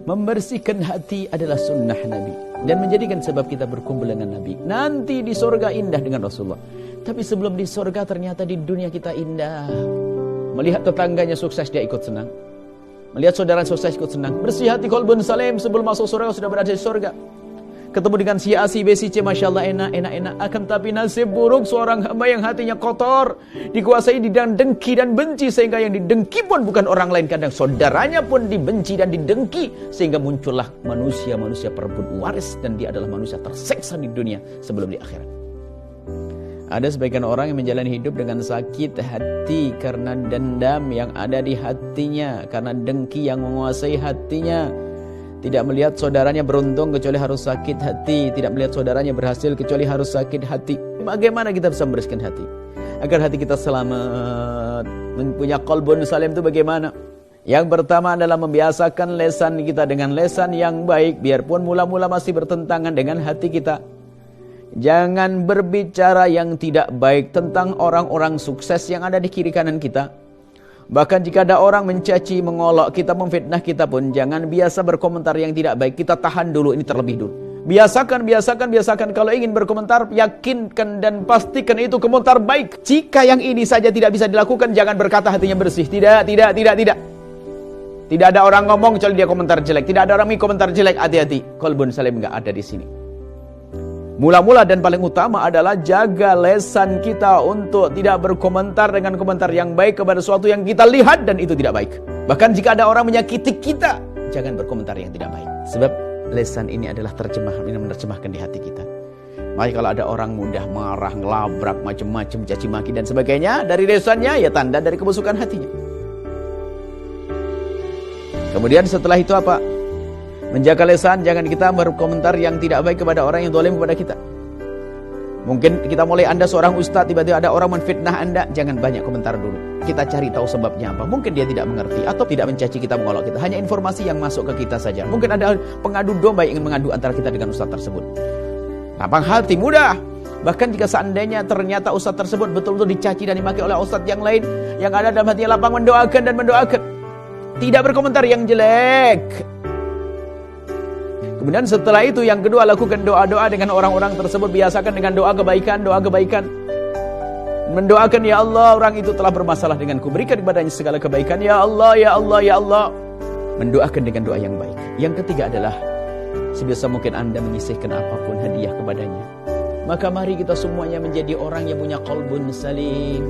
Membersihkan hati adalah sunnah Nabi dan menjadikan sebab kita berkumpul dengan Nabi. Nanti di surga indah dengan Rasulullah. Tapi sebelum di surga ternyata di dunia kita indah. Melihat tetangganya sukses dia ikut senang. Melihat saudara sukses ikut senang. Bersih hati qalbun salim, sebelum masuk surga sudah berada di surga. Ketemu dengan si A, si B, si C, Masya Allah enak. Akan tapi nasib buruk seorang hamba yang hatinya kotor, dikuasai dengan dengki dan benci, sehingga yang didengki pun bukan orang lain, kadang saudaranya pun dibenci dan didengki, sehingga muncullah manusia perebut waris, dan dia adalah manusia tersiksa di dunia sebelum di akhirat. Ada sebagian orang yang menjalani hidup dengan sakit hati karena dendam yang ada di hatinya, karena dengki yang menguasai hatinya. Tidak melihat saudaranya beruntung kecuali harus sakit hati. Tidak melihat saudaranya berhasil kecuali harus sakit hati. Bagaimana kita bisa membersihkan hati agar hati kita selamat, mempunyai qalbun salim itu bagaimana? Yang pertama adalah membiasakan lesan kita dengan lesan yang baik, biarpun mula-mula masih bertentangan dengan hati kita. Jangan berbicara yang tidak baik tentang orang-orang sukses yang ada di kiri kanan kita. Bahkan jika ada orang mencaci, mengolok kita, memfitnah kita pun, jangan biasa berkomentar yang tidak baik. Kita tahan dulu, ini terlebih dulu. Biasakan. Kalau ingin berkomentar, yakinkan dan pastikan itu komentar baik. Jika yang ini saja tidak bisa dilakukan, jangan berkata hatinya bersih. Tidak. Tidak ada orang ngomong kecuali dia komentar jelek. Tidak ada orang komentar jelek, hati-hati. Qalbun salim enggak ada di sini. Mula-mula dan paling utama adalah jaga lesan kita untuk tidak berkomentar dengan komentar yang baik kepada sesuatu yang kita lihat dan itu tidak baik. Bahkan jika ada orang menyakiti kita, jangan berkomentar yang tidak baik. Sebab lesan ini adalah terjemahan, ini menerjemahkan di hati kita. Makanya kalau ada orang mudah marah, ngelabrak, macam-macam, caci maki dan sebagainya, dari lesannya ya tanda dari kebusukan hatinya. Kemudian setelah itu apa? Menjaga lesan, jangan kita berkomentar yang tidak baik kepada orang yang zalim kepada kita. Mungkin kita mulai Anda seorang ustaz, tiba-tiba ada orang menfitnah Anda, jangan banyak komentar dulu. Kita cari tahu sebabnya apa. Mungkin dia tidak mengerti atau tidak mencaci kita, mengolok kita. Hanya informasi yang masuk ke kita saja. Mungkin ada pengadu domba yang ingin mengadu antara kita dengan ustaz tersebut. Lapang hati, mudah. Bahkan jika seandainya ternyata ustaz tersebut betul-betul dicaci dan dimaki oleh ustaz yang lain, yang ada dalam hatinya lapang mendoakan. Tidak berkomentar yang jelek. Kemudian setelah itu yang kedua, lakukan doa-doa dengan orang-orang tersebut. Biasakan dengan doa kebaikan. Mendoakan, ya Allah, orang itu telah bermasalah denganku, berikan kepadanya segala kebaikan. Ya Allah. Mendoakan dengan doa yang baik. Yang ketiga adalah sebisa mungkin Anda menyisihkan apapun hadiah kepadanya. Maka mari kita semuanya menjadi orang yang punya qalbun salim.